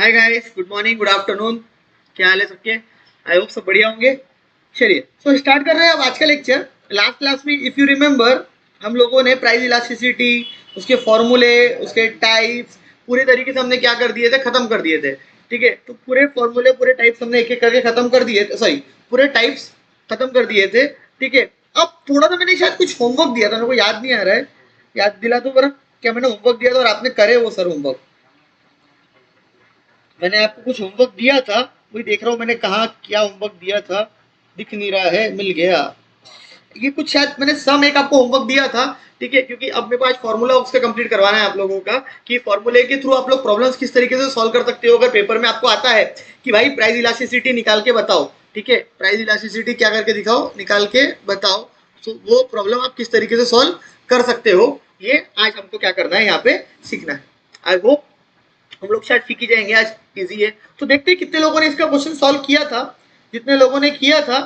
Hi guys, good morning, good afternoon. क्या हाल है सबके? आई होप सब बढ़िया होंगे। चलिए सो स्टार्ट कर रहे हैं अब आज का लेक्चर। लास्ट क्लास में इफ यू रिमेंबर हम लोगों ने प्राइस इलास्टिसिटी, उसके फॉर्मूले, उसके टाइप्स पूरे तरीके से हमने क्या कर दिए थे, खत्म कर दिए थे। ठीक है, तो पूरे फॉर्मूले पूरे टाइप्स हमने एक एक करके खत्म कर दिए थे, सॉरी पूरे टाइप्स खत्म कर दिए थे। ठीक है, अब थोड़ा सा मैंने शायद कुछ होमवर्क दिया था, मेरे को याद नहीं आ रहा है, याद दिला तो बरा क्या मैंने होमवर्क दिया था और आपने करे वो सर होमवर्क? मैंने आपको कुछ होमवर्क दिया था, वही देख रहा हूँ मैंने कहा क्या होमवर्क दिया था, दिख नहीं रहा है, मिल गया। ये कुछ शायद मैंने सम एक आपको होमवर्क दिया था। ठीक है, क्योंकि अब मेरे पास फॉर्मूला उसका कंप्लीट करवाना है आप लोगों का कि फॉर्मूले के थ्रू आप लोग प्रॉब्लम्स किस तरीके से सॉल्व कर सकते हो। अगर पेपर में आपको आता है कि भाई प्राइस इलास्टिसिटी निकाल के बताओ, ठीक है, प्राइस इलास्टिसिटी क्या करके दिखाओ, निकाल के बताओ, तो वो प्रॉब्लम आप किस तरीके से सॉल्व कर सकते हो, ये आज हमको क्या करना है, यहाँ पे सीखना है। आई होप हम लोग शायद सीख ही जाएंगे, आज इजी है। तो देखते हैं कितने लोगों ने इसका क्वेश्चन सॉल्व किया था। जितने लोगों ने किया था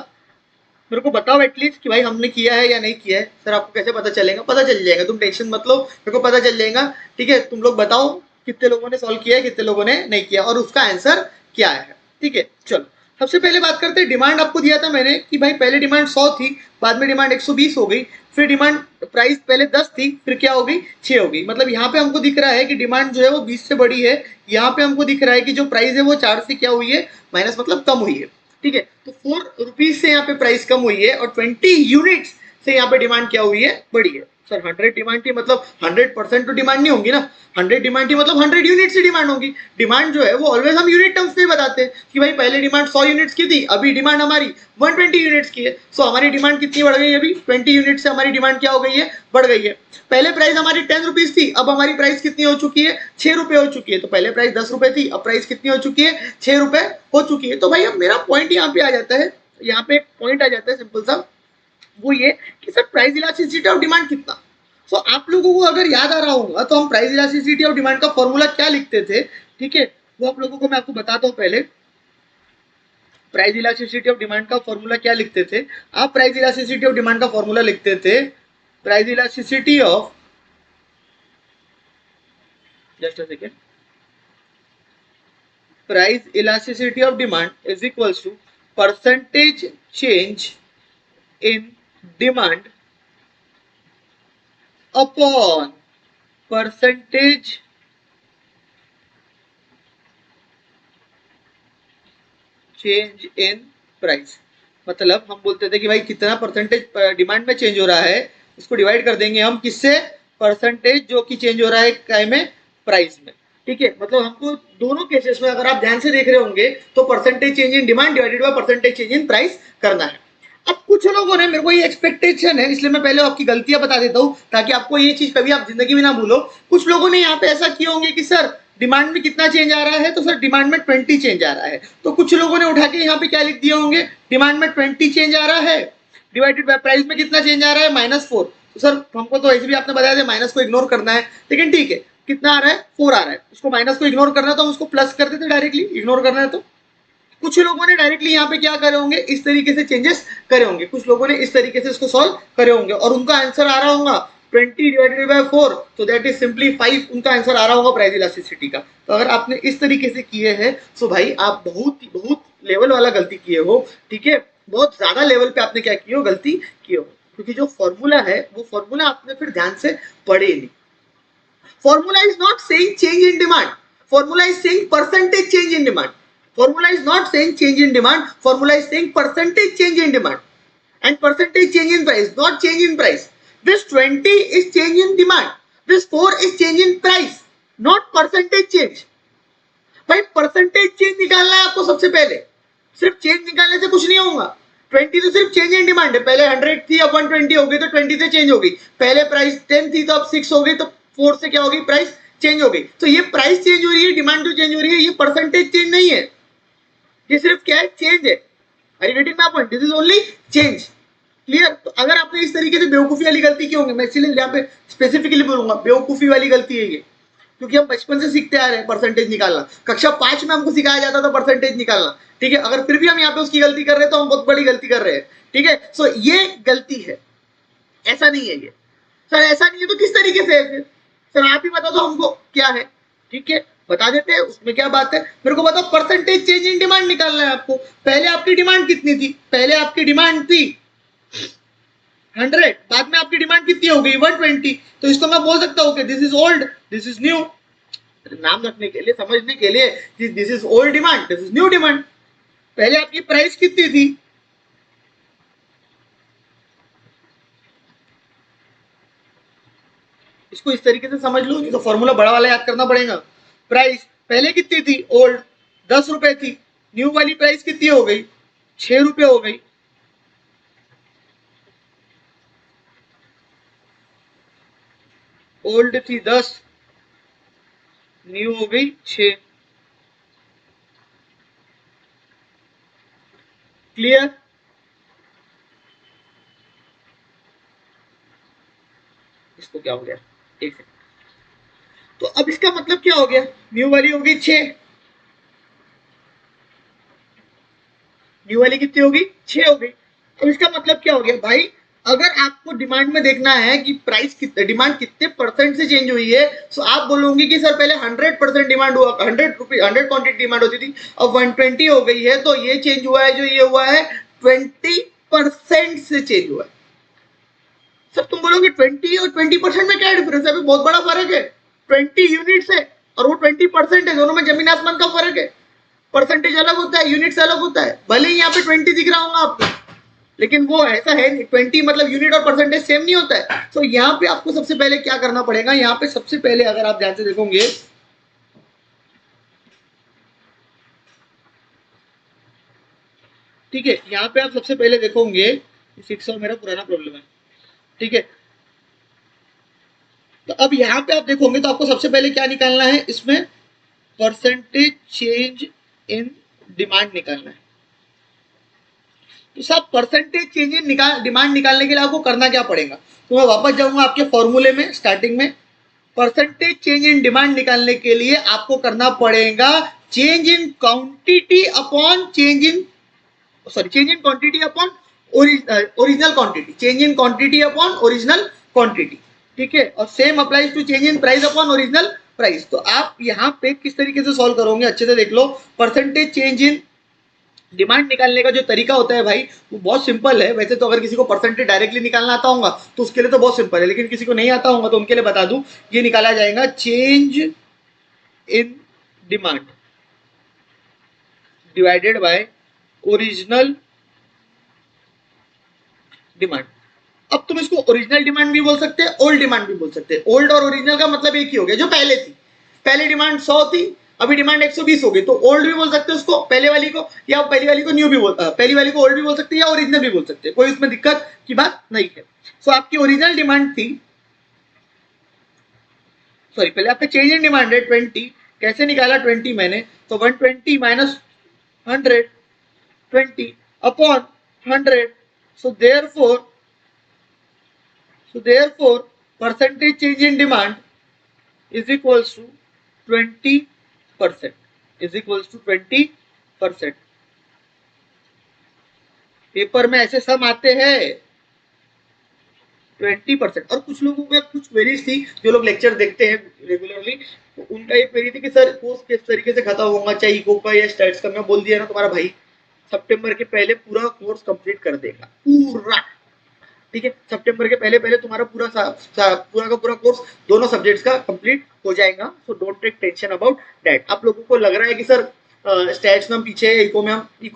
मेरे को बताओ एटलीस्ट कि भाई हमने किया है या नहीं किया है। सर आपको कैसे पता चलेगा? पता चल जाएगा, तुम टेंशन मत लो, मेरे को पता चल जाएगा। ठीक है, तुम लोग बताओ कितने लोगों ने सॉल्व किया है, कितने लोगों ने नहीं किया और उसका आंसर क्या है। ठीक है, चलो सबसे पहले बात करते हैं। डिमांड आपको दिया था मैंने कि भाई पहले डिमांड 100 थी, बाद में डिमांड 120 हो गई, फिर डिमांड प्राइस पहले 10 थी, फिर क्या हो गई 6 हो गई। मतलब यहाँ पे हमको दिख रहा है कि डिमांड जो है वो 20 से बड़ी है। यहाँ पे हमको दिख रहा है कि जो प्राइस है वो 4 से क्या हुई है, माइनस मतलब कम हुई है। ठीक है, तो 4 रुपीज से यहाँ पे प्राइस कम हुई है और 20 यूनिट्स से यहाँ पे डिमांड क्या हुई है, बढ़ी है। सर 100 डिमांड थी मतलब 100% तो डिमांड नहीं होगी ना, 100 डिमांड थी मतलब 100 यूनिट से डिमांड होगी। डिमांड जो है वो ऑलवेज हम यूनिट टर्म्स में बताते हैं कि भाई पहले डिमांड 100 यूनिट्स की थी, अभी डिमांड हमारी 120 यूनिट्स की है। सो हमारी डिमांड कितनी बढ़ गई है, अभी 20 यूनिट से हमारी डिमांड क्या हो गई है, बढ़ गई है। पहले प्राइस हमारी 10 रुपीज थी, अब हमारी प्राइस कितनी हो चुकी है, 6 रुपए हो चुकी है। तो पहले प्राइस 10 रुपए थी, अब प्राइस कितनी हो चुकी है, 6 रुपए हो चुकी है। तो भाई अब मेरा पॉइंट यहाँ पे आ जाता है, यहाँ पे एक पॉइंट आ जाता है सिंपल सा, वो ये कि sir price elasticity of demand कितना। सो आप लोगों को अगर याद आ रहा होगा तो हम प्राइस इलास्टिसिटी ऑफ डिमांड का फॉर्मूला क्या लिखते थे। ठीक है, वो आप लोगों को मैं आपको बताता हूँ। पहले प्राइस इलास्टिसिटी ऑफ डिमांड का फॉर्मूला क्या लिखते थे आप? प्राइस इलास्टिसिटी ऑफ डिमांड का फॉर्मूला लिखते थे price elasticity of, just a second, price elasticity of demand is equals to percentage change in demand upon percentage change in price. मतलब हम बोलते थे कि भाई कितना परसेंटेज डिमांड में चेंज हो रहा है, इसको डिवाइड कर देंगे हम किससे, परसेंटेज जो कि चेंज हो रहा है काय में, प्राइस में। ठीक है, मतलब हमको दोनों केसेस में अगर आप ध्यान से देख रहे होंगे तो percentage change in demand divided by percentage change in price करना है। अब कुछ लोगों ने, मेरे को ये एक्सपेक्टेशन है इसलिए मैं पहले आपकी गलतियां बता देता हूं ताकि आपको ये चीज कभी आप जिंदगी में ना भूलो। कुछ लोगों ने यहाँ पे ऐसा किए होंगे कि सर डिमांड में कितना चेंज आ रहा है, तो सर डिमांड में 20 चेंज आ रहा है। तो कुछ लोगों ने उठा के यहाँ पे क्या लिख दिए होंगे, डिमांड में 20 चेंज आ रहा है डिवाइडेड बाय प्राइस में कितना चेंज आ रहा है, -4। तो सर हमको तो ऐसे भी आपने बताया था माइनस को इग्नोर करना है, लेकिन ठीक है कितना आ रहा है, 4 आ रहा है। उसको माइनस को इग्नोर करना है तो हम उसको प्लस कर देते डायरेक्टली, इग्नोर करना है तो। कुछ लोगों ने डायरेक्टली यहाँ पे क्या करे होंगे, इस तरीके से चेंजेस करे होंगे, कुछ लोगों ने इस तरीके से इसको सॉल्व करे होंगे और उनका आंसर आ रहा होगा 20 डिवाइडेड बाय 4, तो दैट इज सिंपली 5। उनका आंसर आ रहा होगा प्राइस इलास्टिसिटी का। तो अगर आपने इस तरीके से किए हैं तो भाई आप बहुत बहुत लेवल वाला गलती किए हो। ठीक है, बहुत ज्यादा लेवल पे आपने क्या किए हो, गलती किए हो, क्योंकि जो फॉर्मूला है वो फॉर्मूला आपने फिर ध्यान से पढ़े नहीं। Formula is not saying change in demand. Formula is saying percentage change in demand. Formula is not saying change in demand. Formula is saying percentage change in demand. And percentage change in price, not change in price. This 20 is change in demand. This 4 is change in price, not percentage change. भाई percentage change निकालना है आपको सबसे पहले, सिर्फ change निकालने से कुछ नहीं होगा। 20 तो सिर्फ चेंज इन डिमांड है, पहले 100 थी अब 120 हो गई तो 20 से चेंज हो गई। पहले प्राइस 10 थी तो अब 6 हो गई तो 4 से क्या हो गई, प्राइस चेंज हो गई। तो ये प्राइस चेंज हो रही है, डिमांड जो चेंज हो रही है, ये परसेंटेज चेंज नहीं है, ये सिर्फ क्या है, चेंज है। Are you getting my point? This is only change. Clear? तो अगर आपने इस तरीके से बेवकूफी वाली गलती की होंगे, मैं इसलिए यहाँ पे स्पेसिफिकली बोलूंगा बेवकूफी वाली गलती है ये, क्योंकि हम बचपन से सीखते आ रहे हैं परसेंटेज निकालना। कक्षा 5 में हमको सिखाया जाता था परसेंटेज निकालना। ठीक है, अगर फिर भी हम यहाँ पे उसकी गलती कर रहे हैं तो हम बहुत बड़ी गलती कर रहे हैं। ठीक है, सो ये गलती है, ऐसा नहीं है ये। सर ऐसा नहीं है तो किस तरीके से है फिर? सर आप ही बता दो हमको क्या है। ठीक है, बता देते हैं, उसमें क्या बात है। मेरे को बताओ परसेंटेज चेंज इन डिमांड निकालना है आपको। पहले आपकी डिमांड कितनी थी? पहले आपकी डिमांड थी 100, बाद में आपकी डिमांड कितनी हो गई 120। तो इसको मैं बोल सकता हूँ कि this is old, this is new. नाम रखने के लिए, समझने के लिए, this is old demand, this is new demand. पहले आपकी प्राइस कितनी थी? इसको इस तरीके से समझ लो, नहीं तो फॉर्मूला बड़ा वाला याद करना पड़ेगा। प्राइस पहले कितनी थी? ओल्ड 10 रुपए थी। न्यू वाली प्राइस कितनी हो गई? 6 रुपए हो गई। ओल्ड थी 10, न्यू हो गई 6। क्लियर? इसको क्या हो गया, एक सेकंड। तो अब इसका मतलब क्या हो गया? न्यू वाली हो गई 6, न्यू वाली कितनी होगी? 6 हो गई। अब इसका मतलब क्या हो गया भाई? अगर आपको डिमांड में देखना है कि प्राइस कितने, डिमांड कितने परसेंट से चेंज हुई है, तो आप बोलोगे कि सर पहले 100% डिमांड हुआ, 100 रुपीज 100 क्वांटिटी डिमांड होती थी, अब 120 हो गई है, तो ये चेंज हुआ है, जो ये हुआ है 20% से चेंज हुआ है। सर तुम बोलोगे 20 और 20% में क्या डिफरेंस है? अभी बहुत बड़ा फर्क है। 20 यूनिट्स है और वो 20% है, दोनों में जमीन आसमान का फर्क है। परसेंटेज अलग होता है, यूनिट्स अलग होता है। भले ही यहाँ पे 20 दिख रहा होगा आपको, लेकिन वो ऐसा है नहीं। 20 मतलब यूनिट और परसेंटेज सेम नहीं होता है। तो यहाँ पे आपको सबसे पहले क्या करना पड़ेगा? यहाँ पे सबसे पहले अगर आप ध्यान से देखोगे, ठीक है, यहाँ पे आप सबसे पहले देखोगे, 6 मेरा पुराना प्रॉब्लम है, ठीक है। तो अब यहाँ पे आप देखोगे तो आपको सबसे पहले क्या निकालना है? इसमें परसेंटेज चेंज इन डिमांड निकालना है। तो सब परसेंटेज चेंज इन डिमांड निकालने के लिए आपको करना क्या पड़ेगा? तो मैं वापस जाऊंगा आपके फॉर्मूले में, स्टार्टिंग में। परसेंटेज चेंज इन डिमांड निकालने के लिए आपको करना पड़ेगा change in quantity upon change in, sorry, change in quantity upon original quantity, change in quantity upon original quantity, ठीक है। और same applies to change in price upon original price. तो आप यहाँ पे किस तरीके से सॉल्व करोगे, अच्छे से देख लो। परसेंटेज चेंज इन डिमांड निकालने का जो तरीका होता है भाई, वो बहुत सिंपल है। वैसे तो अगर किसी को परसेंटेज डायरेक्टली निकालना आता होगा तो उसके लिए तो बहुत सिंपल है, लेकिन किसी को नहीं आता होगा तो उनके लिए बता दूं, ये निकाला जाएगा change in demand divided by original demand. अब तुम इसको ओरिजिनल डिमांड भी बोल सकते हैं, ओल्ड डिमांड भी बोल सकते हैं। ओल्ड और ओरिजिनल का मतलब एक ही हो गया, जो पहले थी। पहले डिमांड 100 थी, अभी डिमांड 120 हो गई, तो ओल्ड भी बोल सकते हैं उसको, पहले वाली को, या पहली वाली को न्यू भी पहली वाली को ओल्ड भी बोल सकते हैं, या ओरिजिनल भी बोल सकते हैं। कोई उसमें दिक्कत की बात नहीं है। सो आपकी ओरिजिनल डिमांड थी, सॉरी, पहले आपका चेंज इन डिमांड है 20। कैसे निकाला 20 मैंने? तो 120 minus 100, 20 upon 100। So therefore percentage change in demand is equals to 20%, is equals to 20%। Paper में ऐसे सम आते हैं 20%। और कुछ लोगों का कुछ क्वेरीज थी, जो लोग लेक्चर देखते हैं रेगुलरली, तो उनका ये क्वेरी थी कि सर कोर्स किस तरीके से खत्म होगा, चाहे इको का या स्टैट्स का। मैं बोल दिया ना, तुम्हारा भाई सितंबर के पहले पूरा कोर्स कंप्लीट कर देगा, पूरा, ठीक है। सितंबर के पहले पहले तुम्हारा पूरा का पूरा कोर्स दोनों सब्जेक्ट्स का कंप्लीट हो जाएगा। So don't take tension about that. आप लोगों को लग रहा है कि सर स्टैट्स में हम पीछे है, इको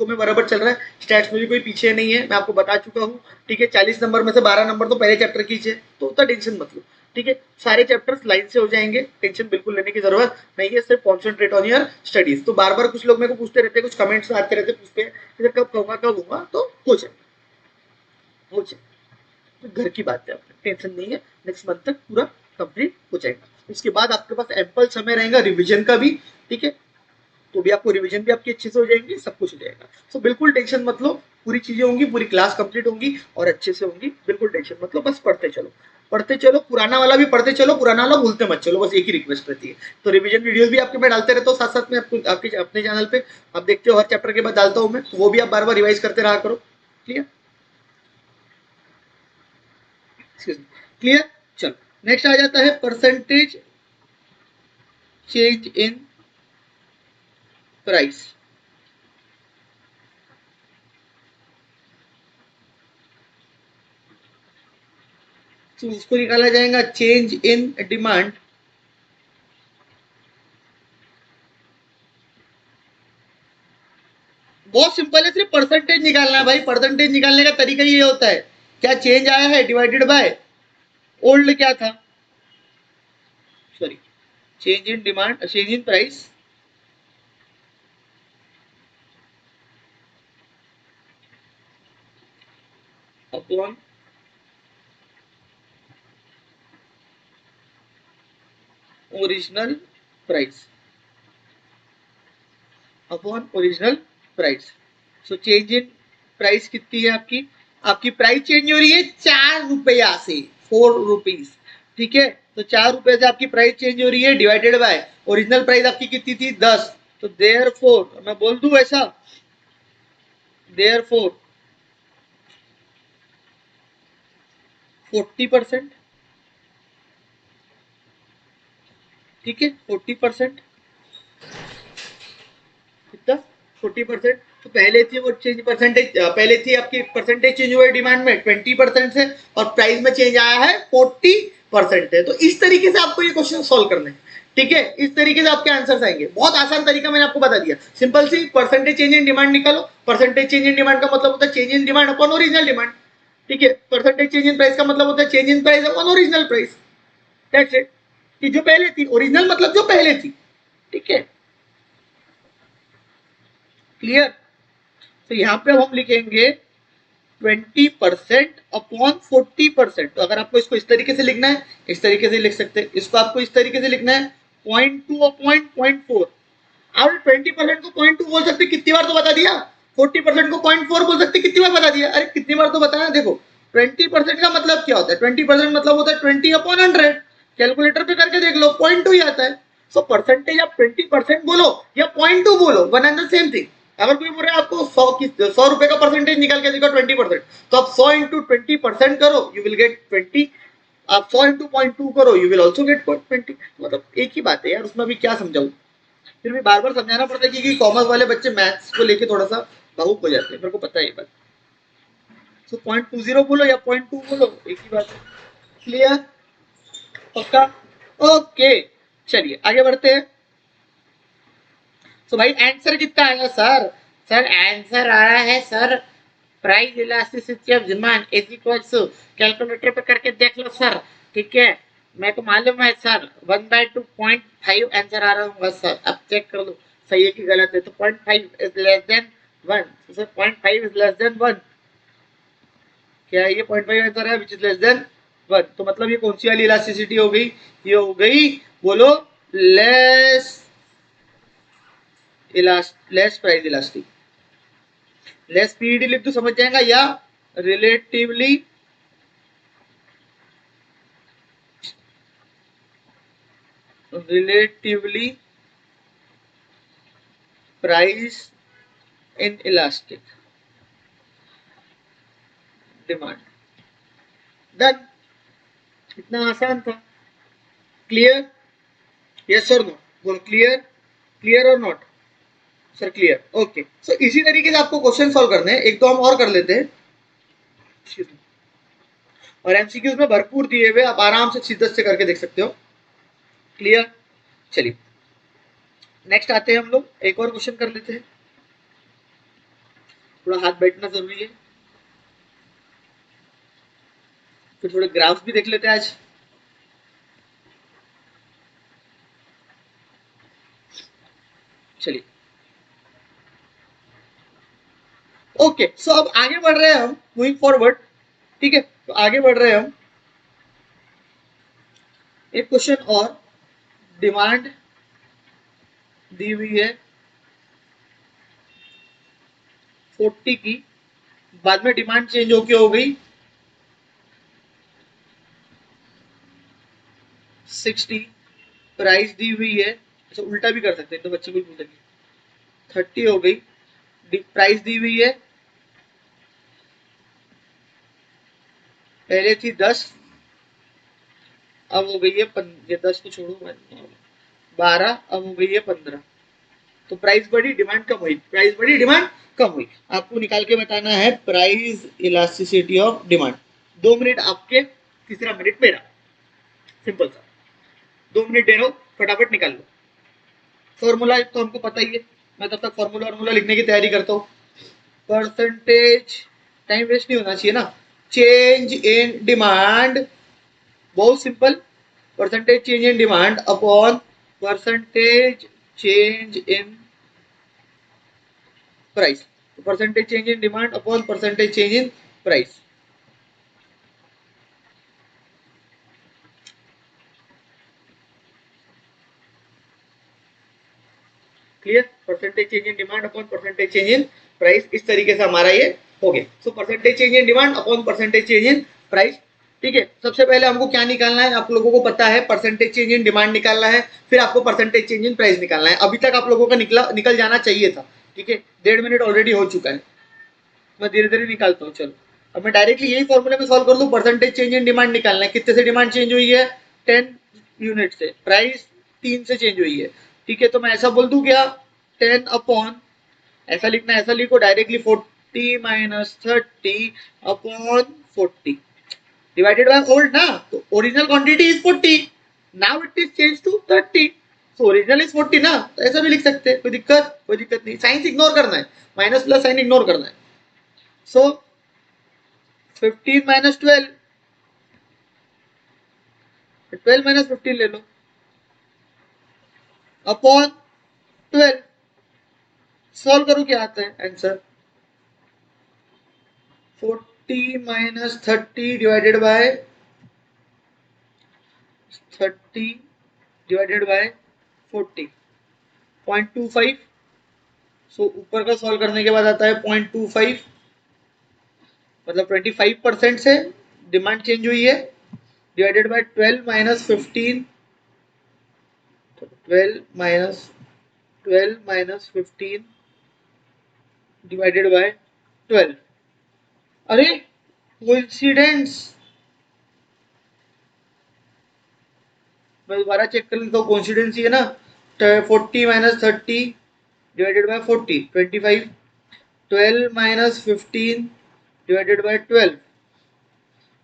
में बराबर चल रहा है, स्टैट्स में भी कोई पीछे नहीं है, मैं आपको बता चुका हूँ, ठीक है। 40 नंबर में से 12 नंबर तो पहले चैप्टर की है, तो उतना टेंशन मत लो, ठीक है। सारे चैप्टर्स लाइन से हो जाएंगे, टेंशन बिल्कुल लेने की जरूरत नहीं है। सिर्फ कॉन्सेंट्रेट ऑन योर स्टडीज। तो बार बार कुछ लोग मेरे को पूछते रहते हैं, कुछ कमेंट्स आते रहते, पूछते हैं कब कहूँगा कब होगा, तो हो जाए, हो जाए। तो घर की बात है, टेंशन नहीं है, नेक्स्ट मंथ तक पूरा कंप्लीट हो जाएगा। उसके बाद आपके पास एम्पल समय रहेगा रिवीजन का भी, ठीक है। तो भी आपको रिवीजन भी आपकी अच्छे से हो जाएंगी, सब कुछ हो जाएगा। सो बिल्कुल टेंशन मत लो, पूरी चीजें होंगी, पूरी क्लास कंप्लीट होंगी और अच्छे से होंगी। बिल्कुल टेंशन मत लो, बस पढ़ते चलो, पढ़ते चलो, पुराना वाला भी पढ़ते चलो, पुराना वाला भूलते मत चलो, बस एक ही रिक्वेस्ट रहती है। तो रिवीजन वीडियोस भी आपके मैं डालते रहता हूँ साथ साथ में, आपको आपके अपने चैनल पे आप देखते हो, हर चैप्टर के बाद डालता हूँ मैं, तो वो भी आप बार बार रिवाइज करते रहा करो। क्लियर? क्लियर? चलो नेक्स्ट आ जाता है परसेंटेज चेंज इन प्राइस। तो उसको निकाला जाएगा चेंज इन डिमांड बहुत सिंपल है, सिर्फ परसेंटेज निकालना है भाई। परसेंटेज निकालने का तरीका ये होता है, क्या चेंज आया है डिवाइडेड बाय ओल्ड क्या था, sorry, change in demand, change in price upon original price, upon original price. So change in price कितनी है आपकी, आपकी प्राइस चेंज हो रही है 4 रुपया से 4 रुपीज, ठीक है। तो 4 रुपए से आपकी प्राइस चेंज हो रही है डिवाइडेड बाय ओरिजिनल प्राइस आपकी कितनी थी 10। तो देयरफॉर मैं बोल दूं ऐसा, देयरफॉर 40%, ठीक है 40%, कितना 40%। तो पहले थी वो चेंज परसेंटेज, पहले थी आपकी परसेंटेज चेंज हुआ है डिमांड में 20% से, और प्राइस में चेंज आया है 40% है। तो इस तरीके से आपको ये क्वेश्चन सॉल्व करना है, ठीक है। इस तरीके से आपके आंसर्स आएंगे। बहुत आसान तरीका मैंने आपको बता दिया, सिंपल सी परसेंटेज चेंज इन डिमांड निकालो। परसेंटेज चेंज इन डिमांड का मतलब होता है change in demand upon original demand, ठीक है। परसेंटेज चेंज इन प्राइस का मतलब होता है change in price upon original price, that's it. कि जो पहले थी, ओरिजिनल मतलब जो पहले थी, ठीक है, क्लियर। तो यहाँ पे हम लिखेंगे 20% अपॉन 40%। तो अगर आपको इसको इस तरीके से लिखना है, इस तरीके से लिख सकते हैं। इसको आपको इस तरीके से लिखना है 0.2 अपॉन 0.4। आप 20% को 0.2 बोल सकते, कितनी बार तो बता दिया। 40% को 0.4 बोल सकते, कितनी बार बता दिया। अरे कितनी बार तो बताया। देखो 20% का मतलब क्या होता है, 20% मतलब होता है 20 अपॉन 100। कैलकुलेटर पे करके देख लो, 0.2 ही आता है। सो परसेंटेज आप 20% बोलो या 0.2 बोलो, one and the same thing. अगर कोई बोल रहा है आपको 100 रुपए का परसेंटेज निकाल के देखो 20%, तो आप 100 इंटू 20% करो, यू विल गेट 20। आप 100 इंटू 0.2 करो, यू विल ऑल्सो गेट 20। मतलब एक ही बात है यार, उसमें भी क्या समझाऊं। फिर भी बार बार समझाना पड़ता है क्योंकि कॉमर्स वाले बच्चे मैथ्स को लेके थोड़ा सा भावुक हो जाते हैं, मेरे को पता है ये बात। तो 0.20 बोलो या 0.2 बोलो, एक ही बात है। क्लियर, पक्का, ओके। चलिए आगे बढ़ते हैं। तो भाई आंसर कितना आया सर, सर आंसर आ रहा है sir, price elasticity of demand is equal to, calculator पे करके देख लो सर, ठीक है। मेरे को मालूम है सर 1/2.5 आंसर आ रहा होगा सर, अब चेक कर लो सही है कि गलत है। तो 0.5 is less than 1, sir 0.5 is less than 1, क्या ये 0.5 आंसर है विच इज लेस देन 1। तो मतलब ये कौन सी वाली इलास्टिसिटी हो गई, ये हो गई, बोलो, less less price elastic. Less PED लिख तो समझ जाएगा, या relatively relatively price in elastic demand. Done, इतना आसान था। क्लियर, यस और नो, बोलो क्लियर, क्लियर और नॉट, सर क्लियर, ओके। सो इसी तरीके से आपको क्वेश्चन सॉल्व करने हैं। एक तो हम और कर लेते हैं, और एमसीक्यूज में भरपूर दिए हुए, आप आराम से सीधे से करके देख सकते हो। क्लियर, चलिए नेक्स्ट आते हैं हम लोग, एक और क्वेश्चन कर लेते हैं। थोड़ा हाथ बैठना जरूरी है, फिर थोड़े ग्राफ्स भी देख लेते हैं आज। चलिए ओके, सो अब आगे बढ़ रहे हैं हम, मूविंग फॉरवर्ड, ठीक है। तो आगे बढ़ रहे हैं हम, एक क्वेश्चन और, डिमांड दी हुई है 40 की, बाद में डिमांड चेंज होके हो गई 60, प्राइस दी हुई है, अच्छा उल्टा भी कर सकते हैं तो बच्चे को पूछेंगे, 30 हो गई, प्राइस दी हुई है, पहले थी 10, अब हो गई है 10 को छोड़ो 12, अब हो गई है 15। तो प्राइस बढ़ी, डिमांड कम हुई, प्राइस बढ़ी, डिमांड कम हुई। आपको निकाल के बताना है price elasticity of demand. 2 minute आपके, तीसरा मिनट मेरा, सिंपल सा। 2 मिनट दे रहा हूं, फटाफट निकाल लो। फॉर्मूला तो हमको पता ही है, मैं तब तक फॉर्मूला लिखने की तैयारी करता हूँ। परसेंटेज, टाइम वेस्ट नहीं होना चाहिए ना। चेंज इन डिमांड, बहुत simple, percentage change in demand upon percentage change in price. Percentage change in demand upon percentage change in price. Clear? Percentage change in demand upon percentage change in price, इस तरीके से हमारा ये हो गया। So percentage change in demand upon percentage change in price. ठीक है, सबसे पहले हमको क्या निकालना है, आप लोगों को पता है, परसेंटेज चेंज इन डिमांड निकालना है, फिर आपको परसेंटेज चेंज इन प्राइस निकालना है। अभी तक आप लोगों का निकल जाना चाहिए था। ठीक है, 1.5 मिनट ऑलरेडी हो चुका है, मैं धीरे धीरे निकालता हूँ। चलो, अब मैं डायरेक्टली यही फॉर्मूले में सॉल्व कर दूं। परसेंटेज चेंज इन डिमांड निकालना है, कितने से डिमांड चेंज हुई है, 10 यूनिट से, प्राइस 3 से चेंज हुई है। ठीक है, तो मैं ऐसा बोल दूं क्या, 10 अपॉन, ऐसा लिखना, ऐसा लिखो directly, 40 minus 30 upon 40 divided by old ना, तो original quantity is 40, now it is change to 30, so original is 40 ना, तो ऐसा भी लिख सकते हैं, कोई दिक्कत नहीं। साइंस इग्नोर करना है, माइनस प्लस साइन इग्नोर करना है। सो 15 माइनस 12, 12 माइनस 15 ले लो, अपॉन 12, सॉल्व करो क्या आता है answer, 40 minus 30 divided by 30 divided by 40, 0.25। सो ऊपर का सॉल्व करने के बाद आता है 0.25, मतलब 25% से डिमांड चेंज हुई है, divided by 12 minus 15, 12 minus 15 divided by 12। अरे कोइंसिडेंस, मैं दोबारा चेक कर लेता हूँ, कोइंसिडेंस ही है ना। 40 minus 30 divided by 40, 25, 12 minus 15 divided by 12।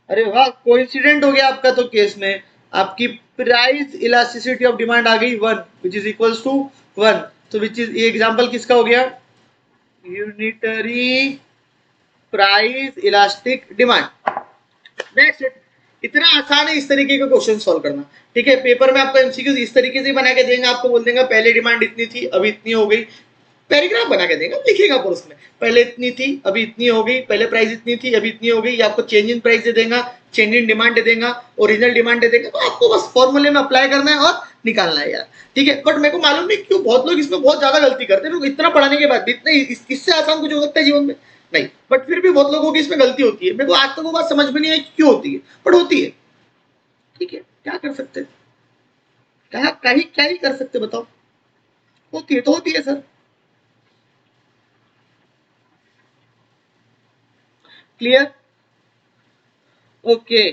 अरे वाह, कोइंसिडेंट हो गया आपका तो केस में, आपकी प्राइस इलास्टिसिटी ऑफ डिमांड आ गई 1, विच इज इक्वल्स टू 1। तो विच इज, ये एग्जांपल किसका हो गया, unitary price elastic demand. That's it, इतना आसान है इस तरीके का क्वेश्चन सॉल्व करना। ठीक है, पेपर में आपको एमसीक्यूज इस तरीके से बना के देंगे, आपको बोल देंगे पहले डिमांड इतनी थी, अभी इतनी हो गई, पैराग्राफ बना के देगा, लिखेगा पर उसमें पहले इतनी थी, अभी इतनी हो गई, पहले प्राइस इतनी थी, अभी इतनी हो गई, या आपको चेंज इन प्राइस दे देगा, चेंज इन डिमांड दे देगा, ओरिजिनल डिमांड दे देगा, तो आपको बस फॉर्मूले में अप्लाई करना है और निकालना है यार। ठीक है, बट मेरे को मालूम नहीं क्यों बहुत लोग इसमें बहुत ज्यादा गलती करते हैं, लोग इतना पढ़ाने के बाद भी इतना, इससे आसान कुछ हो सकता है जीवन में नहीं, बट फिर भी बहुत लोगों की इसमें गलती होती है। मेरे को आज तक वो बात समझ में नहीं आई क्यों होती है, बट होती है। ठीक है, क्या कर सकते हैं, क्या ही कर सकते, बताओ, होती है तो होती है सर। क्लियर? Okay,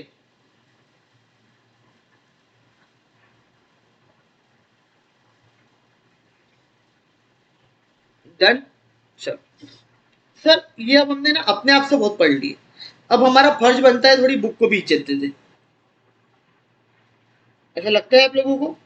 done. चल सर, ये अब हमने ना अपने आप से बहुत पढ़ लिए, अब हमारा फर्ज बनता है थोड़ी बुक को भी इज्जत दे दे, ऐसा लगता है आप लोगों को?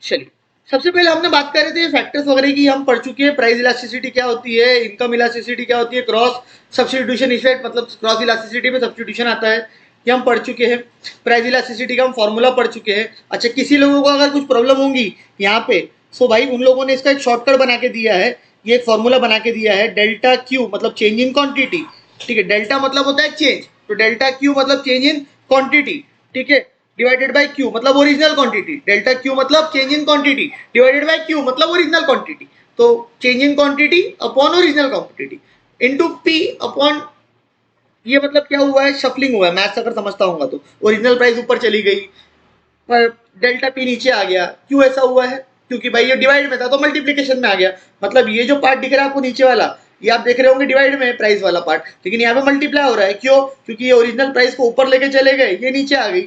चलिए, सबसे पहले हमने बात कर रहे थे फैक्टर्स वगैरह की, हम पढ़ चुके हैं, प्राइस इलास्टिसिटी क्या होती है, इनकम इलास्टिसिटी क्या होती है, क्रॉस सब्स्टिट्यूशन इफेक्ट, मतलब क्रॉस इलास्टिसिटी में सब्स्टिट्यूशन आता है, ये हम पढ़ चुके हैं। प्राइस इलास्टिसिटी का हम फॉर्मूला पढ़ चुके हैं। अच्छा, किसी लोगों को अगर कुछ प्रॉब्लम होंगी यहाँ पे, सो भाई उन लोगों ने इसका एक शॉर्टकट बना के दिया है, ये एक फॉर्मूला बना के दिया है, डेल्टा क्यू मतलब चेंज इन क्वांटिटी। ठीक है, डेल्टा मतलब होता है चेंज, तो डेल्टा क्यू मतलब चेंज इन क्वांटिटी। ठीक है, डिवाइडेड बाय क्यू मतलब ओरिजिनल क्वांटिटी, डेल्टा क्यू मतलब change in quantity, divided by Q मतलब ओरिजिनल क्वांटिटी, तो change in quantity upon original quantity into P upon, ये मतलब क्या हुआ है, शफलिंग हुआ है, मैथ्स अगर समझता होगा तो, ओरिजिनल प्राइस ऊपर चली गई पर डेल्टा पी नीचे आ गया, क्यों ऐसा हुआ है, क्योंकि भाई ये डिवाइड में था तो मल्टीप्लीकेशन में आ गया, मतलब ये जो पार्ट दिख रहा है आपको नीचे वाला, ये आप देख रहे होंगे डिवाइड में प्राइस वाला पार्ट, लेकिन यहाँ पे मल्टीप्लाई हो रहा है, क्यों, क्योंकि ये ओरिजिनल प्राइस को ऊपर लेके चले गए, ये नीचे आ गई।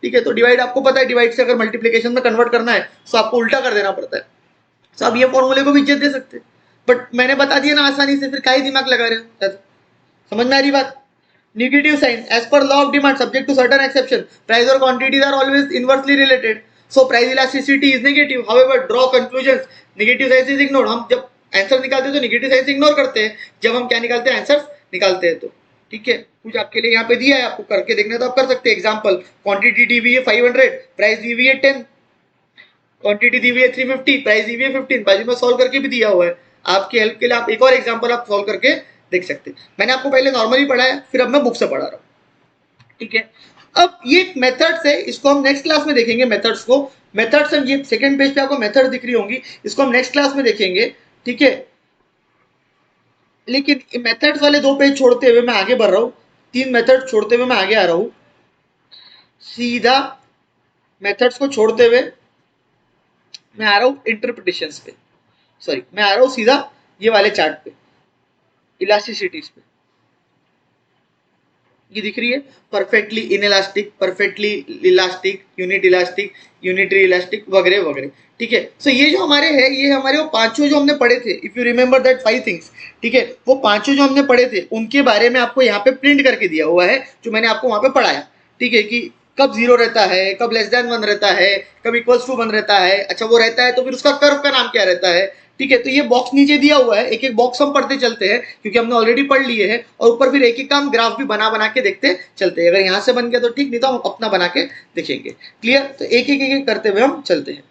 ठीक है, तो डिवाइड आपको पता है, डिवाइड से अगर मल्टीप्लीकेशन में कन्वर्ट करना है तो आपको उल्टा कर देना पड़ता है। तो आप ये फॉर्मूले को भी इज्जत दे सकते हैं, बट मैंने बता दिया ना आसानी से, फिर काहे दिमाग लगा रहे हो? समझ में आ रही बात? Negative sign as per law of demand subject to certain exception, price or quantities are always inversely related, so price elasticity is negative, however draw conclusions, negative sign is ignored. हम जब आंसर निकालते हैं तो negative sign ignore करते हैं, जब हम क्या निकालते हैं, आंसर निकालते हैं तो ठीक है। कुछ आपके लिए यहाँ पे दिया है, आपको करके देखना तो आप कर सकते हैं। एग्जांपल, क्वांटिटी दी हुई है 500, प्राइस दी हुई है 10, क्वांटिटी दी हुई है 350, प्राइस दी हुई है 15, बाजू में सॉल्व करके भी दिया हुआ है। आपकी हेल्प के लिए आप एक और एग्जांपल आप सॉल्व करके देख सकते हैं। मैंने आपको पहले नॉर्मली पढ़ाया, फिर अब मैं बुक से पढ़ा रहा हूँ, ठीक है। अब ये मेथड्स है, इसको हम नेक्स्ट क्लास में देखेंगे। मेथड्स को, मेथड्स हम, ये सेकंड पेज पे आपको मेथड दिख रही होंगी, इसको हम नेक्स्ट क्लास में देखेंगे, ठीक है। लेकिन मेथड्स वाले 2 पेज छोड़ते हुए मैं आगे बढ़ रहा हूँ, 3 मेथड छोड़ते हुए मैं आगे आ रहा हूँ, सीधा मेथड्स को छोड़ते हुए मैं आ रहा हूँ इंटरप्रिटेशंस पे, सॉरी मैं आ रहा हूँ सीधा ये वाले चार्ट पे, इलास्टिसिटीज पे। ये दिख रही है, perfectly inelastic, perfectly elastic, unitary elastic वगैरह वगैरह, ठीक है। सो ये जो हमारे है, ये हमारे वो पांचों जो हमने पढ़े थे, if you remember that 5 things, ठीक है, वो पांचों जो हमने पढ़े थे उनके बारे में आपको यहाँ पे प्रिंट करके दिया हुआ है, जो मैंने आपको वहां पे पढ़ाया, ठीक है, कि कब 0 रहता है, कब लेस देन 1 रहता है, कब इक्वल्स टू 1 रहता है, अच्छा वो रहता है तो फिर उसका कर्व का नाम क्या रहता है, ठीक है। तो ये बॉक्स नीचे दिया हुआ है, एक एक बॉक्स हम पढ़ते चलते हैं क्योंकि हमने ऑलरेडी पढ़ लिए हैं, और ऊपर फिर एक एक का हम ग्राफ भी बना बना के देखते चलते हैं। अगर यहाँ से बन गया तो ठीक, नहीं तो हम अपना बना के देखेंगे। क्लियर? तो एक एक एक करते हुए हम चलते हैं।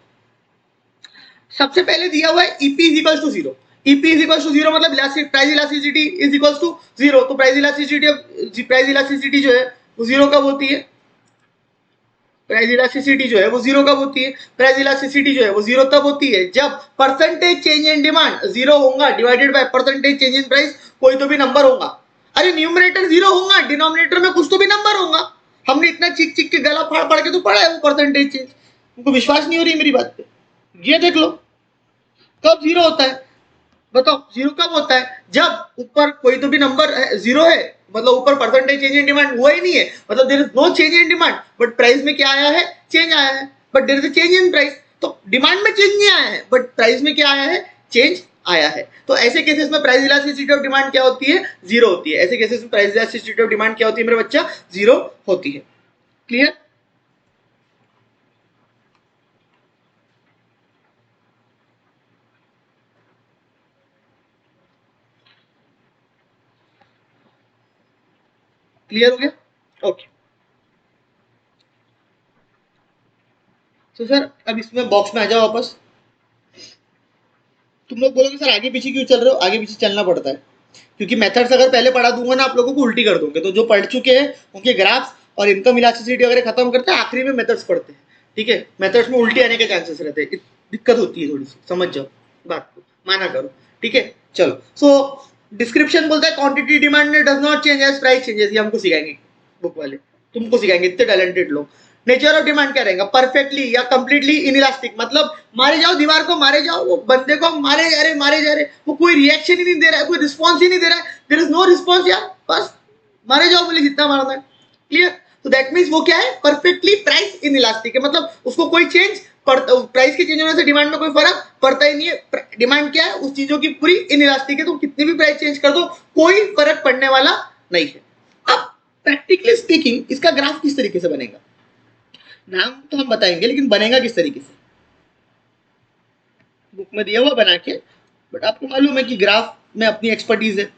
सबसे पहले दिया हुआ है EP is equal to 0। EP is equal to 0 मतलब price elasticity is equal to 0। तो प्राइस इलास्टिसिटी जो है वो 0 कब होती है? प्राइस इलास्टिसिटी जो है वो 0 कब होती है? प्राइस इलास्टिसिटी जो है वो 0 तब होती है जब परसेंटेज चेंज इन डिमांड 0 होगा divided by percentage change in price, कोई तो भी नंबर होगा। अरे न्यूमरेटर 0 होगा, डिनोमिनेटर में कुछ तो भी नंबर होगा। हमने इतना चिक चिक के गला फाड़ फाड़ के तो पढ़ा है वो परसेंटेज चेंज। उनको विश्वास नहीं हो रही मेरी बात पे? ये देख लो कब 0 होता है, बताओ 0 कब होता है? जब ऊपर कोई तो भी नंबर 0 है, मतलब ऊपर परसेंटेज चेंज इन डिमांड हुआ ही नहीं है, मतलब there is no change in demand, but price में क्या आया है? चेंज आया है, but there is a change in price. तो डिमांड में चेंज नहीं आया है, बट प्राइस में क्या आया है? चेंज आया है। तो ऐसे केसेस में प्राइस इलास्टिसिटी ऑफ डिमांड क्या होती है? 0 होती है। ऐसे केसेस में प्राइस इलास्टिसिटी ऑफ डिमांड क्या होती है मेरे बच्चा? 0 होती है। क्लियर? क्लियर हो गया? ओके। तो सर अब इसमें बॉक्स में आ जाओ वापस। तुम लोग बोलोगे सर आगे पीछे क्यों चल रहे हो? आगे पीछे चलना पड़ता है क्योंकि मेथड्स अगर पहले पढ़ा दूंगा ना आप लोगों को उल्टी कर दूंगे। तो जो पढ़ चुके हैं उनके ग्राफ्स और इनकम इलास्टिसिटी वगैरह खत्म करते हैं, आखिरी में मेथड्स पढ़ते हैं, ठीक है। मेथड्स में उल्टी आने के चांसेस रहते हैं, दिक्कत होती है थोड़ी सी, समझ जाओ बात को, माना करो, ठीक है। चलो, सो डिस्क्रिप्शन बोलता है quantity demand does not change as price changes. ये हमको सिखाएंगे बुक वाले, तुमको सिखाएंगे, इतने टैलेंटेड लोग। नेचर ऑफ डिमांड क्या रहेगा? परफेक्टली या कंप्लीटली इनइलास्टिक, मतलब मारे जाओ दीवार को, मारे जाओ वो बंदे को, मारे जा रहे मारे जा रहे, वो कोई रिएक्शन ही नहीं दे रहा है, कोई रिस्पॉन्स ही नहीं दे रहा है, देयर इज नो रिस्पॉन्स यार, बस मारे जाओ बोले जितना मारना है। क्लियर? तो दैट मीन्स वो क्या है? परफेक्टली प्राइस इनइलास्टिक है, मतलब उसको कोई चेंज प्राइस के चेंज होने से डिमांड में कोई फर्क पड़ता ही नहीं है। डिमांड क्या है? उस चीजों की पूरी इनइलास्टिक है, तो कितनी भी प्राइस चेंज कर दो कोई फर्क पड़ने वाला नहीं है। अब प्रैक्टिकली स्पीकिंग इसका ग्राफ किस तरीके से बनेगा? नाम तो हम बताएंगे लेकिन बनेगा किस तरीके से? बुक में दिया हुआ बना के, बट आपको मालूम है कि ग्राफ में अपनी एक्सपर्टीज है।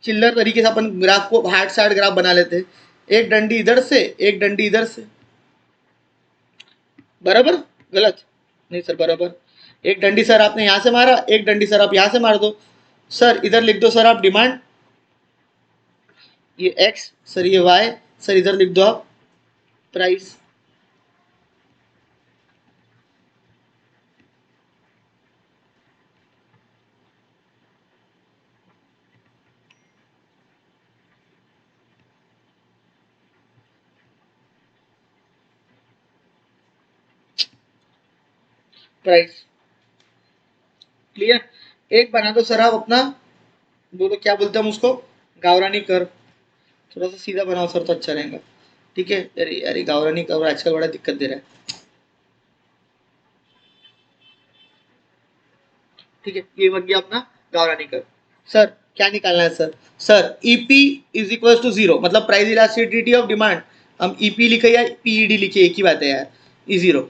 चिल्लर तरीके से अपन ग्राफ को हार्ड साइड ग्राफ बना लेते हैं, एक डंडी इधर से एक डंडी इधर से, बराबर? गलत नहीं सर, बराबर। एक डंडी सर आपने यहां से मारा, एक डंडी सर आप यहां से मार दो। सर इधर लिख दो सर आप डिमांड, ये एक्स, सर ये वाई, सर इधर लिख दो आप प्राइस। Price clear? एक बना दो सर आप अपना, बोलो क्या बोलते हैं हम उसको, गावरानी कर्व। थोड़ा सा सीधा बनाओ सर तो अच्छा रहेगा, ठीक है। अरे अरे गावरानी कर्व आजकल बड़ा दिक्कत दे रहा है। ठीक है, ये बन गया अपना गावरानी कर्व। सर क्या निकालना है sir? Sir EP is equal to 0, मतलब प्राइस इलास्टिसिटी ऑफ डिमांड। हम ईपी लिखे या पीईडी लिखे, एक ही बात है यार, ई 0।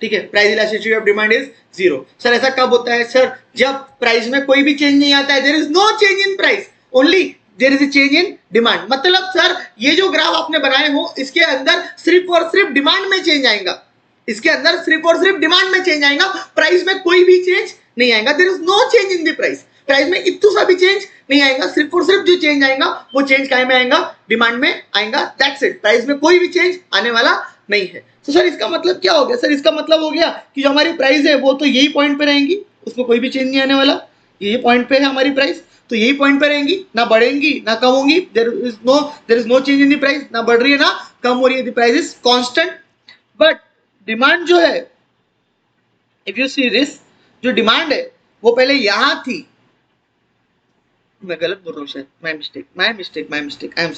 ठीक है, price elasticity of demand is 0। Sir ऐसा कब होता है? सर जब प्राइस में कोई भी चेंज नहीं आता है, there is no change in price, only there is a change in demand. मतलब सर ये जो ग्राफ आपने बनाए हो, इसके अंदर सिर्फ और सिर्फ डिमांड में चेंज आएगा, इसके अंदर सिर्फ और सिर्फ डिमांड में चेंज आएगा, प्राइस में कोई भी चेंज नहीं आएगा। There is no change in the price, price में इतना सा भी चेंज नहीं आएगा, सिर्फ और सिर्फ जो चेंज आएगा वो चेंज काय में आएगा? डिमांड में आएगा, दैट्स इट। प्राइस में कोई भी चेंज आने वाला नहीं है। तो सर इसका मतलब क्या हो गया? सर इसका मतलब हो गया कि जो हमारी प्राइस है वो तो यही पॉइंट पे रहेंगी, उसमें कोई भी चेंज नहीं आने वाला, यही पॉइंट पे है हमारी प्राइस, तो यही पॉइंट पे रहेंगी, ना बढ़ेंगी ना कम होंगी। There is no change in the price, ना बढ़ रही है ना कम हो रही है, the price is constant. But demand जो है, इफ यू सी दिस, जो डिमांड है वो पहले यहां थी, मैं गलत बोल रहा हूँ शायद, my mistake, I am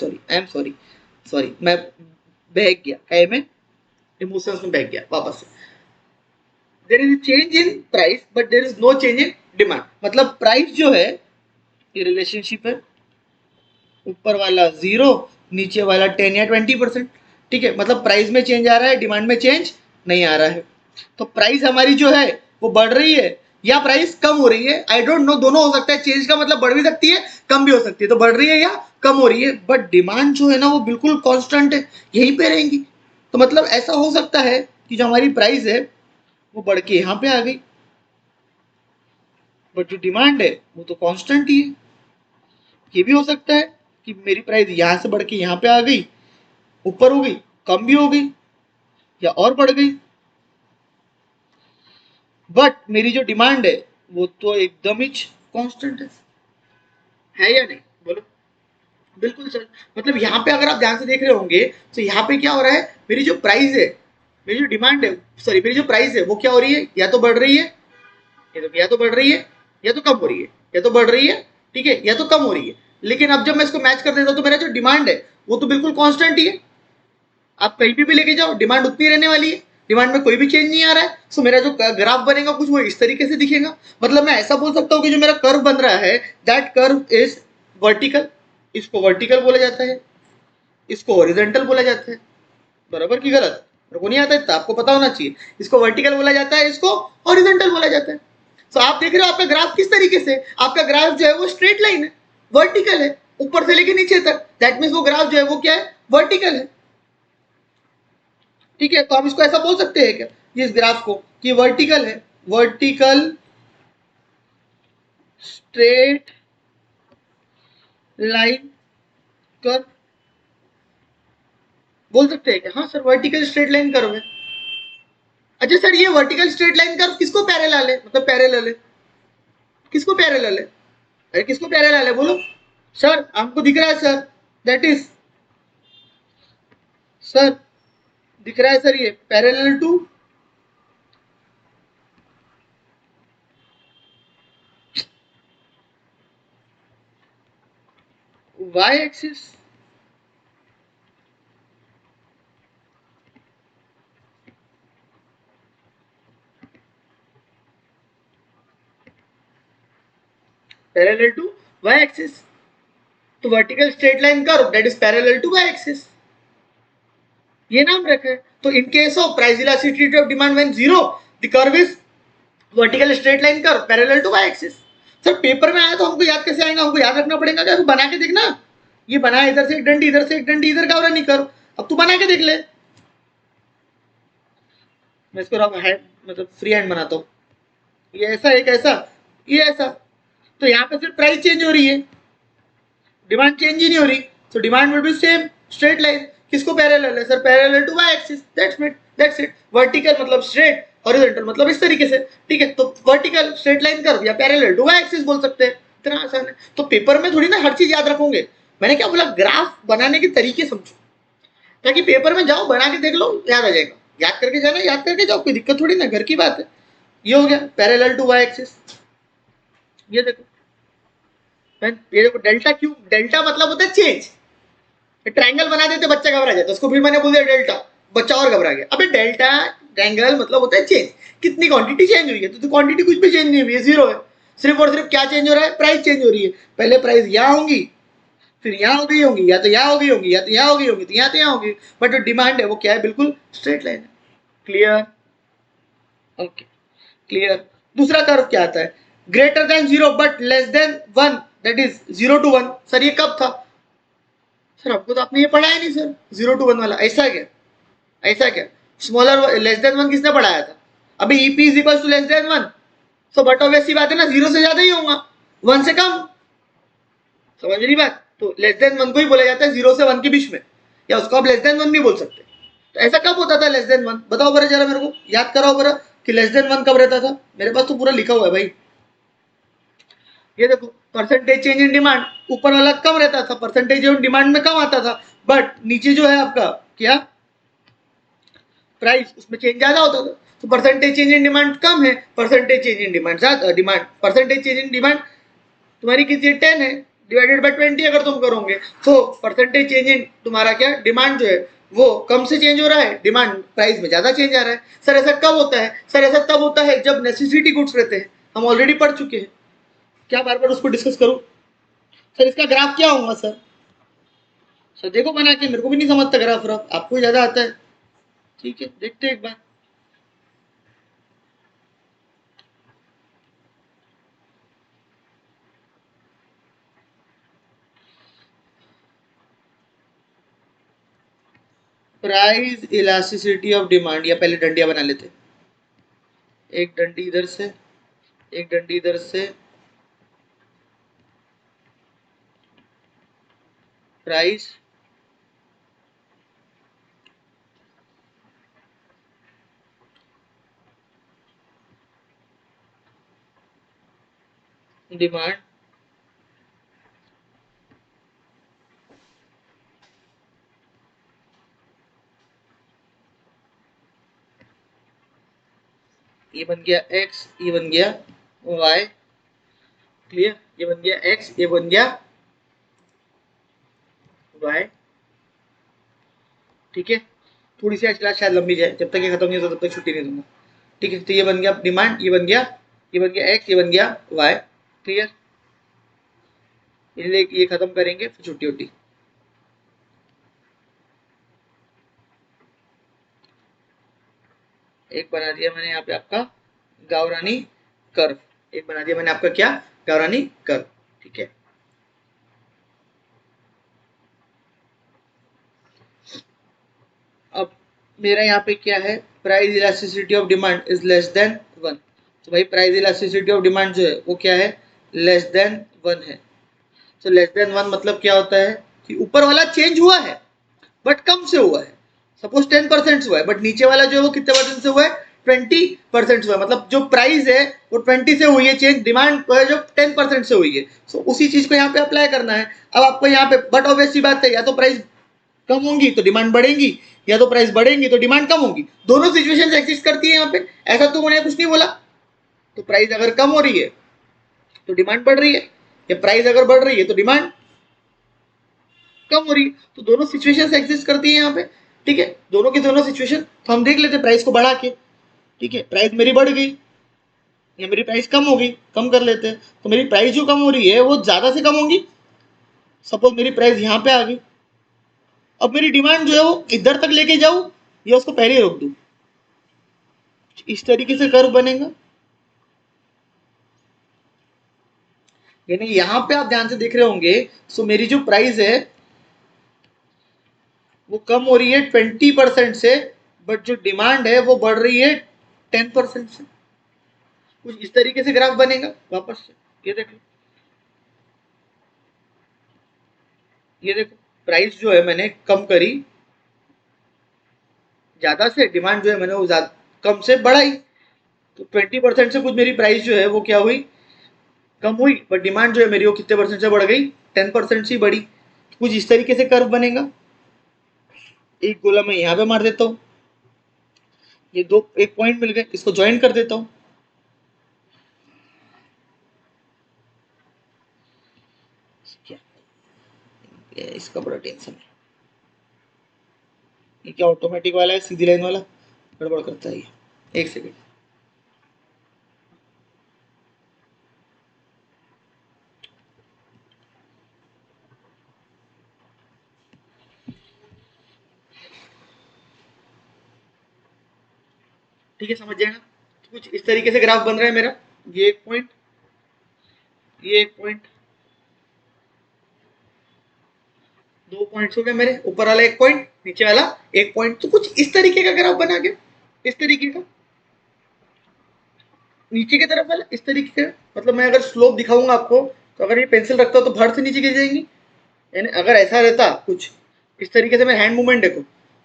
sorry, मैं बहक गया, कहे में इमोशंस में बहक गया वापस से। There is change in price but there is no change in demand. मतलब प्राइस जो है ये रिलेशनशिप है, ऊपर वाला 0, नीचे वाला 10 या 20%। ठीक है, मतलब प्राइस में चेंज आ रहा है, डिमांड में चेंज नहीं आ रहा है। तो प्राइस हमारी जो है वो बढ़ रही है या प्राइस कम हो रही है, आई डोंट नो, दोनों हो सकता है। चेंज का मतलब बढ़ भी सकती है, कम भी हो सकती है, तो बढ़ रही है या कम हो रही है। बट डिमांड जो है ना वो बिल्कुल कांस्टेंट है, यहीं पे रहेंगी। तो मतलब ऐसा हो सकता है कि जो हमारी प्राइस है वो बढ़ के यहाँ पे आ गई, बट जो डिमांड है वो तो कांस्टेंट ही है। ये भी हो सकता है कि मेरी प्राइस यहाँ से बढ़ के यहाँ पे आ गई, ऊपर हो गई, कम भी हो गई या और बढ़ गई, बट मेरी जो डिमांड है वो तो एकदम ही कांस्टेंट है या नहीं? बोलो। बिल्कुल सर, मतलब यहाँ पे अगर आप ध्यान से देख रहे होंगे तो यहाँ पे क्या हो रहा है, मेरी जो प्राइस है, मेरी जो डिमांड है, सॉरी मेरी जो प्राइस है वो क्या हो रही है, या तो बढ़ रही है, या तो बढ़ रही है या तो कम हो रही है, या तो बढ़ रही है, ठीक है, या तो कम हो रही है। लेकिन अब जब मैं इसको मैच कर देता हूँ तो मेरा जो डिमांड है वो तो बिल्कुल कांस्टेंट ही है। आप कहीं भी लेके जाओ डिमांड उतनी रहने वाली है, डिमांड में कोई भी चेंज नहीं आ रहा है। सो मेरा जो ग्राफ बनेगा कुछ वो इस तरीके से दिखेगा। मतलब मैं ऐसा बोल सकता हूँ कि जो मेरा कर्व बन रहा है, दैट कर्व इज वर्टिकल, इसको वर्टिकल बोला जाता है, इसको हॉरिजॉन्टल बोला जाता है। बराबर की गलत? मेरे को नहीं आता है, आपको पता होना चाहिए। इसको वर्टिकल बोला जाता है, इसको हॉरिजॉन्टल बोला जाता है। तो आप देख रहे हो आपका ग्राफ किस तरीके से, आपका ग्राफ जो है वो स्ट्रेट लाइन है, वर्टिकल है, ऊपर से लेके नीचे तक, दैट मीन्स वो ग्राफ जो है वो क्या है, वर्टिकल है। ठीक है, तो हम इसको ऐसा बोल सकते हैं क्या, इस ग्राफ को, कि वर्टिकल है, वर्टिकल स्ट्रेट लाइन कर्व बोल सकते हैं क्या? हाँ sir, vertical straight line curve है। अच्छा सर, ये वर्टिकल स्ट्रेट लाइन कर्व किसको पैरेलल है? मतलब पैरेलल है, किसको पैरेलल है? अरे किसको पैरेलल है बोलो सर, हमको दिख रहा है सर, दैट इज, सर दिख रहा है सर, ये parallel to y axis. Parallel to y axis, तो vertical straight line curve that is parallel to y axis, ये नाम रखा है। तो in case of price elasticity of demand when 0, the curve is vertical straight line curve parallel to y axis. Sir paper में आया तो हमको याद कैसे आएगा? हमको याद रखना पड़ेगा क्या? बना के देखना, ये बना इधर से एक डंडी, इधर से एक डंडी, इधर का नहीं कर्व, अब तू बना के देख ले। मैं इसको मतलब फ्री हैंड बनाता हूँ, ये ऐसा एक ऐसा, ये ऐसा, तो यहाँ पे सिर्फ प्राइस चेंज हो रही है, डिमांड चेंज ही नहीं हो रही। तो demand will be same straight line, किसको पैरेलल है सर? Parallel to y axis, that's it. Vertical मतलब स्ट्रेट, हॉरिजॉन्टल मतलब इस तरीके से। ठीक है, तो वर्टिकल स्ट्रेट लाइन कर्व या पैरेलल टू y एक्सिस बोल सकते हैं, इतना आसान है। तो पेपर में थोड़ी ना हर चीज याद रखोगे, मैंने क्या बोला, ग्राफ बनाने के तरीके समझो, ताकि पेपर में जाओ बना के देख लो, याद आ जाएगा। याद करके जाना, याद करके जाओ, कोई दिक्कत थोड़ी ना, घर की बात है। ये हो गया पैरेलल टू y एक्सिस। ये देखो, ये देखो डेल्टा क्यूब, डेल्टा मतलब होता है चेंज। ट्रायंगल बना देते बच्चा घबरा जाता है, उसको फिर मैंने बोल दिया डेल्टा, बच्चा और घबरा गया। अबे डेल्टा ट्रायंगल मतलब होता है चेंज, कितनी क्वांटिटी चेंज हुई है, तो क्वांटिटी कुछ भी चेंज नहीं हुई है, 0 है। सिर्फ और सिर्फ क्या चेंज हो रहा है, प्राइस चेंज हो रही है। पहले प्राइस यहाँ होंगी, फिर यहाँ हो गई होंगी, या तो यहाँ हो गई होंगी, या तो यहाँ हो गई होंगी, तो यहाँ तो यहाँ होगी, बट जो डिमांड है वो क्या है, बिल्कुल स्ट्रेट लाइन है। क्लियर? Okay, clear. दूसरा कर्व क्या आता है, greater than 0 but less than 1, that is 0 to 1। Sir ये कब था, सर आपको तो आपने ये पढ़ाया नहीं सर, 0 to 1 वाला। ऐसा क्या, ऐसा क्या, स्मॉलर लेस देन 1 किसने पढ़ाया था, अभी EP is equal to less than 1, so but obvious बात है ना, 0 से ज्यादा ही होगा, 1 से कम। समझ रही बात, तो लेस देन 1 को ही बोला जाता है 0 से 1 के बीच में, या उसको आप लेस देन 1 भी बोल सकते हैं। तो ऐसा कब होता था लेस देन 1, बताओ बरा जरा मेरे को, याद कराओ बरा कि लेस देन 1 कब रहता था। मेरे पास तो पूरा लिखा हुआ है भाई, ये देखो, परसेंटेज चेंज इन डिमांड, ऊपर वाला कम रहता था, परसेंटेज इन डिमांड में कम आता था, बट नीचे जो है आपका क्या, प्राइस, उसमें चेंज ज्यादा होता था। तो परसेंटेज चेंज इन डिमांड कम है, परसेंटेज चेंज इन डिमांड ज्यादा, demand percentage change in demand तुम्हारी कितनी 10 है, डिवाइडेड बाय 20 अगर तुम करोगे, तो परसेंटेज चेंज इन तुम्हारा क्या, डिमांड जो है वो कम से चेंज हो रहा है, डिमांड प्राइस में ज्यादा चेंज आ रहा है। सर ऐसा कब होता है, सर ऐसा तब होता है जब नेसेसिटी गुड्स रहते हैं, हम ऑलरेडी पढ़ चुके हैं, क्या बार बार उसको डिस्कस करूं। सर इसका ग्राफ क्या होगा सर, सर देखो बना के, मेरे को भी नहीं समझता ग्राफ व्राफ, आपको ज्यादा आता है, ठीक है देखते हैं एक बार। प्राइस इलास्टिसिटी ऑफ डिमांड, या पहले डंडिया बना लेते, एक डंडी इधर से, एक डंडी इधर से, प्राइस डिमांड ये बन गया x, ये बन गया y। क्लियर, ये बन गया x, ये बन गया y। ठीक है, थोड़ी सी आज क्लास शायद लंबी जाए, जब तक ये खत्म नहीं होता तब तक छुट्टी नहीं दूंगा। ठीक है, तो ये बन गया डिमांड, ये बन गया, ये बन गया x, ये बन गया y। क्लियर, ये खत्म करेंगे फिर छुट्टी उट्टी। एक बना दिया मैंने यहाँ पे आपका गावरानी कर्व, एक बना दिया मैंने आपका क्या, गावरानी कर्व। ठीक है, अब मेरा यहाँ पे क्या है, price elasticity of demand is less than 1। तो भाई प्राइस इलास्टिसिटी ऑफ डिमांड जो है वो क्या है, लेस देन 1 है। तो लेस देन 1 मतलब क्या होता है कि ऊपर वाला चेंज हुआ है बट कम से हुआ है, सपोज 10% हुआ है, बट नीचे वाला जो है वो कितने परसेंट से हुआ है, 20% हुआ है। मतलब जो प्राइस है वो 20 से हुई है चेंज, डिमांड जो 10% से हुई है। सो उसी चीज को यहाँ पे अप्लाई करना है। अब आपको यहाँ पे बट ऑब्वियसली बात है, या तो प्राइस कम होंगी तो डिमांड बढ़ेगी, या तो प्राइस बढ़ेंगी तो डिमांड कम होगी, दोनों सिचुएशन एग्जिस्ट करती है यहाँ पे। ऐसा तो मैंने कुछ नहीं बोला, तो प्राइस अगर कम हो रही है तो डिमांड बढ़ रही है, या प्राइस अगर बढ़ रही है तो डिमांड कम हो रही है, तो दोनों सिचुएशन एग्जिस्ट करती है यहाँ पे। ठीक है, दोनों की दोनों सिचुएशन, तो हम देख लेते प्राइस को बढ़ा के। ठीक है, प्राइस मेरी बढ़ गई या मेरी प्राइस कम हो गई, कम कर लेते हैं। तो मेरी प्राइस जो कम हो रही है वो ज्यादा से कम होगी, सपोज मेरी प्राइस यहाँ पे आ गई, अब मेरी डिमांड जो है वो इधर तक लेके जाऊं या उसको पहले ही रोक दूं, इस तरीके से कर्व बनेगा। यानी यहाँ पे आप ध्यान से देख रहे होंगे, सो मेरी जो प्राइस है वो कम हो रही है 20% से, बट जो डिमांड है वो बढ़ रही है 10% से। कुछ इस तरीके से ग्राफ बनेगा वापस से, ये देखो, ये देखो, प्राइस जो है मैंने कम करी ज्यादा से, डिमांड जो है मैंने वो कम से बढ़ाई, तो 20% से कुछ मेरी प्राइस जो है वो क्या हुई, कम हुई, बट डिमांड जो है मेरी वो कितने परसेंट से बढ़ गई, 10% से बढ़ी। कुछ इस तरीके से कर्व बनेगा। एक गोला मैं यहाँ पे मार देता हूँ, ये दो एक पॉइंट मिल गए, इसको ज्वाइन कर देता हूँ। इसका बड़ा टेंशन है, ये क्या ऑटोमेटिक वाला है, सीधी लाइन वाला गड़बड़ करता है ये। एक सेकेंड, ठीक है, समझ जाएगा। तो कुछ इस तरीके से ग्राफ बन रहा है मेरा, ये एक पॉइंट, ये एक पॉइंट, 2 पॉइंट्स हो गए मेरे, ऊपर वाला एक पॉइंट, नीचे वाला एक पॉइंट। तो कुछ इस तरीके का ग्राफ बना गया, इस तरीके का, नीचे की तरफ वाला इस तरीके का। मतलब मैं अगर स्लोप दिखाऊंगा आपको, तो अगर ये पेंसिल रखता हूं तो भर से नीचे गिर जाएंगी। यानी अगर ऐसा रहता कुछ इस तरीके से, मेरा हैंड मूवमेंट देखो,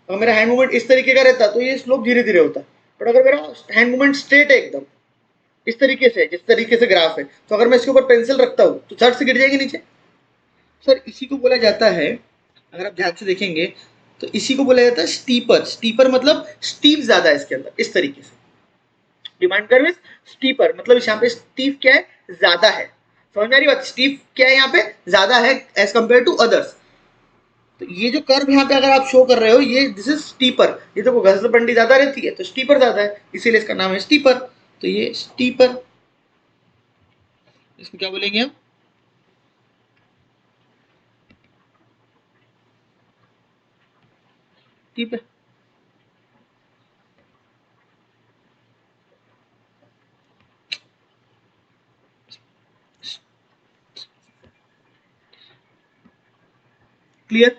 अगर मेरा हैंड मूवमेंट इस तरीके का रहता तो ये स्लोप धीरे धीरे होता। बट अगर मेरा हैंड मूवमेंट स्ट्रेट है एकदम इस तरीके से, जिस तरीके से ग्राफ है, तो अगर मैं इसके ऊपर पेंसिल रखता हूँ तो झट से गिर जाएगी नीचे। सर इसी को बोला जाता है, अगर आप ध्यान से देखेंगे तो इसी को बोला जाता है स्टीपर। स्टीपर मतलब स्टीप ज्यादा है इसके अंदर, इस तरीके से डिमांड कर्व इज स्टीपर, मतलब यहाँ पे स्टीप क्या है, ज्यादा है। समझ में आ रही बात, स्टीप क्या है यहाँ पे, ज्यादा है एज कंपेयर टू अदर्स। तो ये जो कर्व यहाँ पे अगर आप शो कर रहे हो, ये दिस इज स्टीपर। ये देखो घसरपट्टी ज्यादा रहती है तो स्टीपर ज्यादा है, इसीलिए इसका नाम है स्टीपर। तो ये स्टीपर, इसको क्या बोलेंगे हम, steeper. Clear,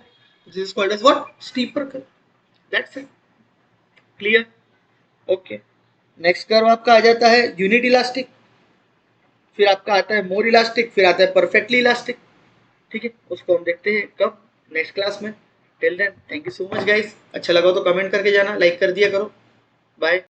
this is called as what, steeper curve, that's it. Clear, okay. Next curve आपका आ जाता है यूनिट इलास्टिक, फिर आपका आता है मोर इलास्टिक, फिर आता है परफेक्टली इलास्टिक। ठीक है, उसको हम देखते हैं कब, नेक्स्ट क्लास में। Till then thank you so much guys, अच्छा लगा तो कमेंट करके जाना, लाइक कर दिया करो। बाय।